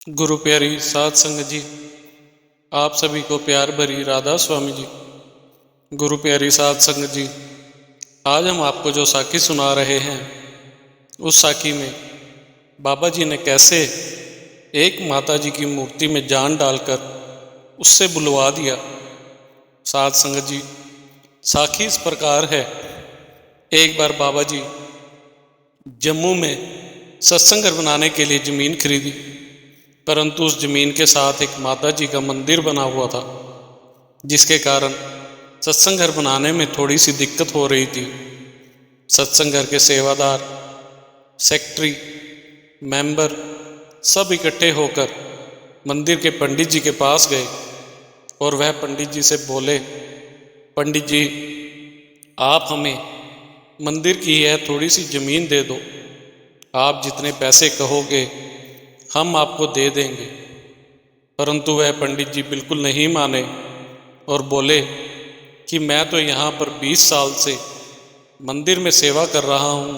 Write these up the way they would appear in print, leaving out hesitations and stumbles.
गुरु प्यारी साध संगत जी, आप सभी को प्यार भरी राधा स्वामी जी। गुरु प्यारी साध संगत जी, आज हम आपको जो साखी सुना रहे हैं, उस साखी में बाबा जी ने कैसे एक माता जी की मूर्ति में जान डालकर उससे बुलवा दिया। साध संगत जी, साखी इस प्रकार है। एक बार बाबा जी जम्मू में सत्संग घर बनाने के लिए ज़मीन खरीदी, परंतु उस ज़मीन के साथ एक माता जी का मंदिर बना हुआ था, जिसके कारण सत्संग घर बनाने में थोड़ी सी दिक्कत हो रही थी। सत्संग घर के सेवादार, सेक्रेटरी, मेंबर सब इकट्ठे होकर मंदिर के पंडित जी के पास गए और वह पंडित जी से बोले, पंडित जी, आप हमें मंदिर की यह थोड़ी सी ज़मीन दे दो, आप जितने पैसे कहोगे हम आपको दे देंगे। परंतु वह पंडित जी बिल्कुल नहीं माने और बोले कि मैं तो यहाँ पर 20 साल से मंदिर में सेवा कर रहा हूँ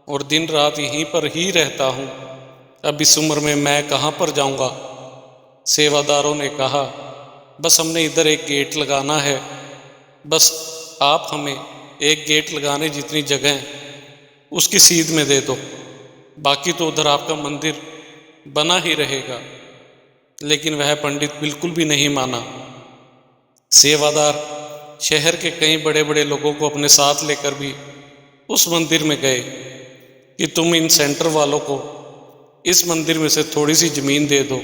और दिन रात यहीं पर ही रहता हूँ, अब इस उम्र में मैं कहाँ पर जाऊँगा। सेवादारों ने कहा, बस हमने इधर एक गेट लगाना है, बस आप हमें एक गेट लगाने जितनी जगह उसकी सीध में दे दो, बाकी तो उधर आपका मंदिर बना ही रहेगा। लेकिन वह पंडित बिल्कुल भी नहीं माना। सेवादार शहर के कई बड़े बड़े लोगों को अपने साथ लेकर भी उस मंदिर में गए कि तुम इन सेंटर वालों को इस मंदिर में से थोड़ी सी ज़मीन दे दो,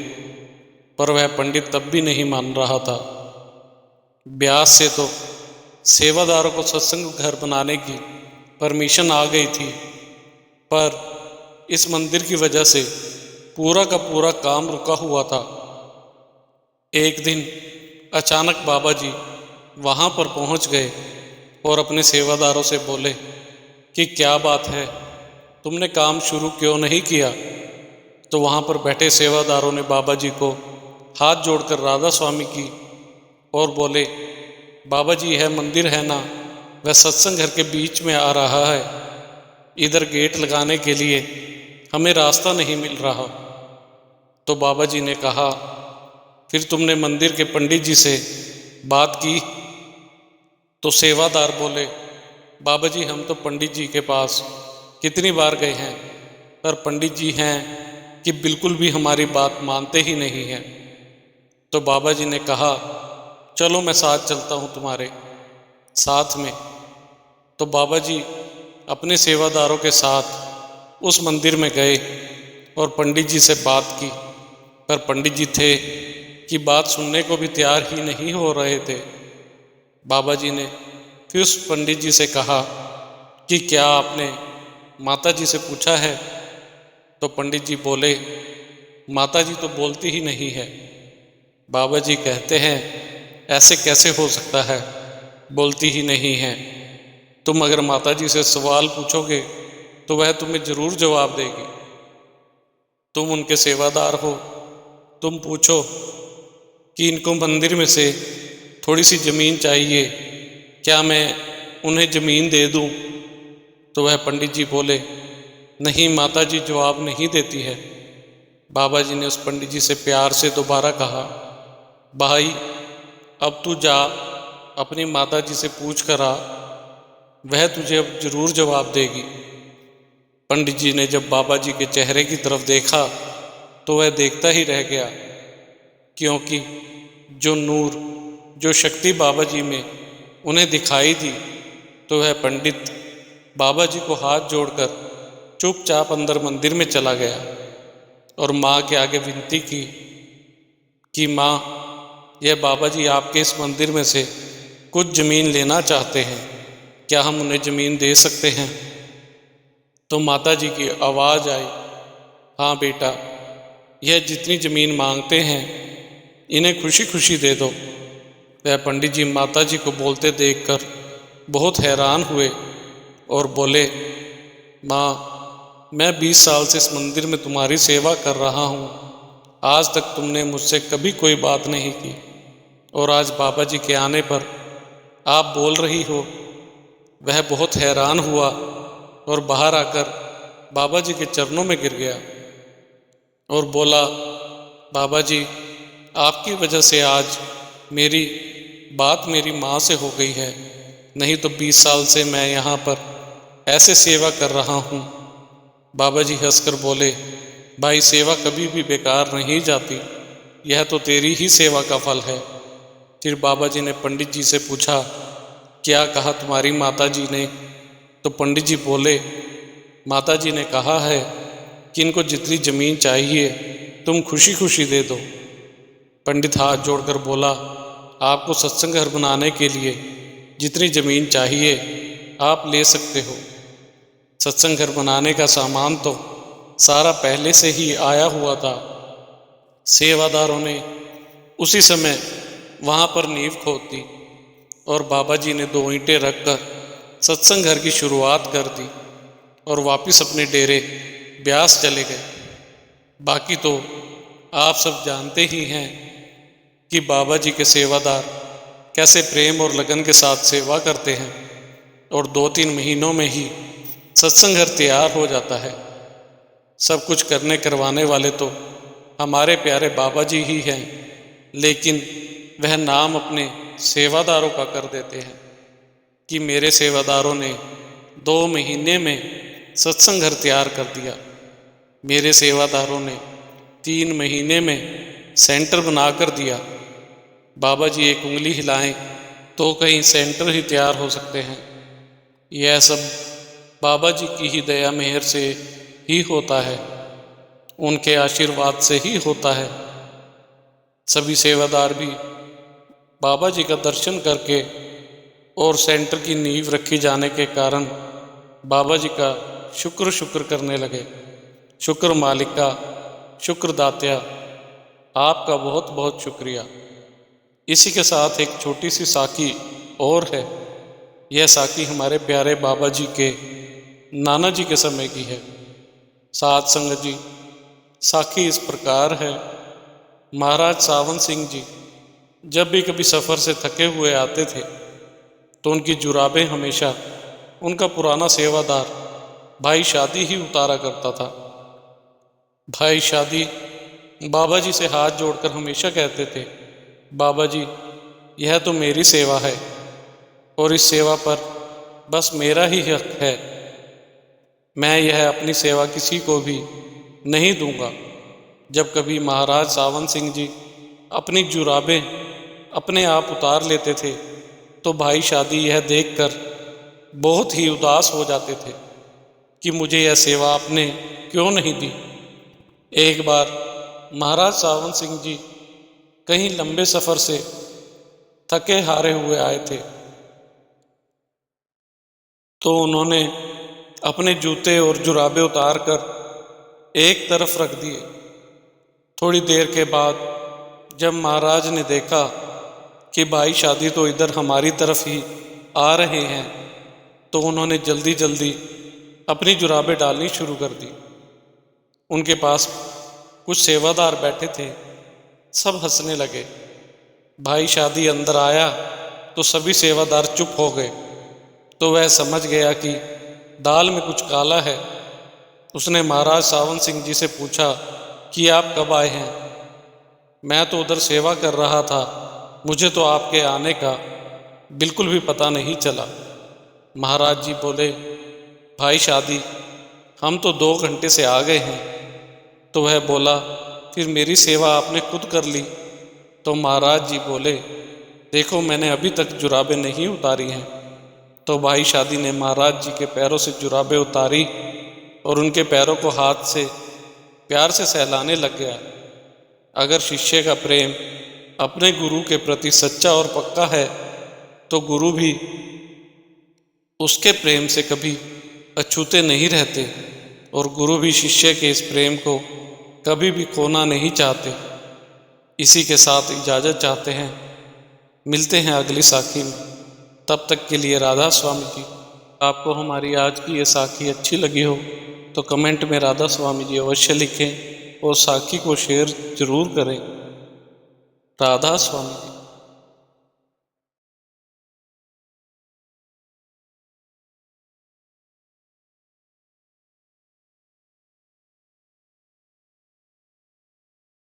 पर वह पंडित तब भी नहीं मान रहा था। ब्यास से तो सेवादारों को सत्संग घर बनाने की परमिशन आ गई थी, पर इस मंदिर की वजह से पूरा का पूरा काम रुका हुआ था। एक दिन अचानक बाबा जी वहाँ पर पहुँच गए और अपने सेवादारों से बोले कि क्या बात है, तुमने काम शुरू क्यों नहीं किया। तो वहाँ पर बैठे सेवादारों ने बाबा जी को हाथ जोड़कर राधा स्वामी की और बोले, बाबा जी यह मंदिर है ना, वह सत्संग घर के बीच में आ रहा है, इधर गेट लगाने के लिए हमें रास्ता नहीं मिल रहा। तो बाबा जी ने कहा, फिर तुमने मंदिर के पंडित जी से बात की। तो सेवादार बोले, बाबा जी हम तो पंडित जी के पास कितनी बार गए हैं, पर पंडित जी हैं कि बिल्कुल भी हमारी बात मानते ही नहीं हैं। तो बाबा जी ने कहा, चलो मैं साथ चलता हूँ तुम्हारे साथ में। तो बाबा जी अपने सेवादारों के साथ उस मंदिर में गए और पंडित जी से बात की, पर पंडित जी थे कि बात सुनने को भी तैयार ही नहीं हो रहे थे। बाबा जी ने फिर उस पंडित जी से कहा कि क्या आपने माता जी से पूछा है। तो पंडित जी बोले, माता जी तो बोलती ही नहीं है। बाबा जी कहते हैं, ऐसे कैसे हो सकता है, बोलती ही नहीं है। तुम अगर माता जी से सवाल पूछोगे तो वह तुम्हें ज़रूर जवाब देगी। तुम उनके सेवादार हो, तुम पूछो कि इनको मंदिर में से थोड़ी सी ज़मीन चाहिए, क्या मैं उन्हें ज़मीन दे दूं। तो वह पंडित जी बोले, नहीं माता जी जवाब नहीं देती है। बाबा जी ने उस पंडित जी से प्यार से दोबारा कहा, भाई अब तू जा अपनी माता जी से पूछ कर आ, वह तुझे अब जरूर जवाब देगी। पंडित जी ने जब बाबा जी के चेहरे की तरफ देखा तो वह देखता ही रह गया, क्योंकि जो नूर, जो शक्ति बाबा जी में उन्हें दिखाई दी, तो वह पंडित बाबा जी को हाथ जोड़कर चुपचाप अंदर मंदिर में चला गया और माँ के आगे विनती की कि माँ, यह बाबा जी आपके इस मंदिर में से कुछ ज़मीन लेना चाहते हैं, क्या हम उन्हें ज़मीन दे सकते हैं। तो माता जी की आवाज़ आई, हाँ बेटा, यह जितनी ज़मीन मांगते हैं इन्हें खुशी खुशी दे दो। वह पंडित जी माता जी को बोलते देखकर बहुत हैरान हुए और बोले, माँ, मैं 20 साल से इस मंदिर में तुम्हारी सेवा कर रहा हूँ, आज तक तुमने मुझसे कभी कोई बात नहीं की, और आज बाबा जी के आने पर आप बोल रही हो। वह बहुत हैरान हुआ और बाहर आकर बाबा जी के चरणों में गिर गया और बोला, बाबा जी, आपकी वजह से आज मेरी बात मेरी माँ से हो गई है, नहीं तो 20 साल से मैं यहाँ पर ऐसे सेवा कर रहा हूँ। बाबा जी हंसकर बोले, भाई सेवा कभी भी बेकार नहीं जाती, यह तो तेरी ही सेवा का फल है। फिर बाबा जी ने पंडित जी से पूछा, क्या कहा तुम्हारी माता जी ने? तो पंडित जी बोले, माता जी ने कहा है कि इनको जितनी जमीन चाहिए तुम खुशी खुशी दे दो। पंडित हाथ जोड़कर बोला, आपको सत्संग घर बनाने के लिए जितनी जमीन चाहिए आप ले सकते हो। सत्संग घर बनाने का सामान तो सारा पहले से ही आया हुआ था। सेवादारों ने उसी समय वहाँ पर नींव खोद दी और बाबा जी ने 2 ईंटें रखकर सत्संग घर की शुरुआत कर दी और वापस अपने डेरे ब्यास चले गए। बाकी तो आप सब जानते ही हैं कि बाबा जी के सेवादार कैसे प्रेम और लगन के साथ सेवा करते हैं और 2-3 महीनों में ही सत्संग घर तैयार हो जाता है। सब कुछ करने करवाने वाले तो हमारे प्यारे बाबा जी ही हैं, लेकिन वह नाम अपने सेवादारों का कर देते हैं कि मेरे सेवादारों ने 2 महीने में सत्संग घर तैयार कर दिया। मेरे सेवादारों ने 3 महीने में सेंटर बना कर दिया। बाबा जी एक उंगली हिलाएं तो कहीं सेंटर ही तैयार हो सकते हैं। यह सब बाबा जी की ही दया मेहर से ही होता है, उनके आशीर्वाद से ही होता है। सभी सेवादार भी बाबा जी का दर्शन करके और सेंटर की नींव रखी जाने के कारण बाबा जी का शुक्र करने लगे। शुक्र मालिक का, शुक्र दात्या, आपका बहुत बहुत शुक्रिया। इसी के साथ एक छोटी सी साखी और है। यह साखी हमारे प्यारे बाबा जी के नाना जी के समय की है। साध संगत जी, साखी इस प्रकार है। महाराज सावन सिंह जी जब भी कभी सफ़र से थके हुए आते थे तो उनकी जुराबें हमेशा उनका पुराना सेवादार भाई शादी ही उतारा करता था। भाई शादी बाबा जी से हाथ जोड़कर हमेशा कहते थे, बाबा जी यह तो मेरी सेवा है और इस सेवा पर बस मेरा ही हक है, मैं यह अपनी सेवा किसी को भी नहीं दूंगा। जब कभी महाराज सावन सिंह जी अपनी जुराबें अपने आप उतार लेते थे तो भाई शादी यह देखकर बहुत ही उदास हो जाते थे कि मुझे यह सेवा आपने क्यों नहीं दी। एक बार महाराज सावन सिंह जी कहीं लंबे सफ़र से थके हारे हुए आए थे तो उन्होंने अपने जूते और जुराबे उतार कर एक तरफ रख दिए। थोड़ी देर के बाद जब महाराज ने देखा कि भाई शादी तो इधर हमारी तरफ ही आ रहे हैं तो उन्होंने जल्दी जल्दी अपनी जुराबें डालनी शुरू कर दी। उनके पास कुछ सेवादार बैठे थे, सब हंसने लगे। भाई शादी अंदर आया तो सभी सेवादार चुप हो गए तो वह समझ गया कि दाल में कुछ काला है। उसने महाराज सावन सिंह जी से पूछा कि आप कब आए हैं? मैं तो उधर सेवा कर रहा था, मुझे तो आपके आने का बिल्कुल भी पता नहीं चला। महाराज जी बोले, भाई शादी हम तो 2 घंटे से आ गए हैं। तो वह बोला, फिर मेरी सेवा आपने खुद कर ली। तो महाराज जी बोले, देखो मैंने अभी तक जुराबें नहीं उतारी हैं। तो भाई शादी ने महाराज जी के पैरों से जुराबें उतारी और उनके पैरों को हाथ से प्यार से सहलाने लग गया। अगर शिष्य का प्रेम अपने गुरु के प्रति सच्चा और पक्का है तो गुरु भी उसके प्रेम से कभी अछूते नहीं रहते और गुरु भी शिष्य के इस प्रेम को कभी भी खोना नहीं चाहते। इसी के साथ इजाज़त चाहते हैं, मिलते हैं अगली साखी में। तब तक के लिए राधा स्वामी जी। आपको हमारी आज की ये साखी अच्छी लगी हो तो कमेंट में राधा स्वामी जी अवश्य लिखें और साखी को शेयर जरूर करें। राधा स्वामी जी।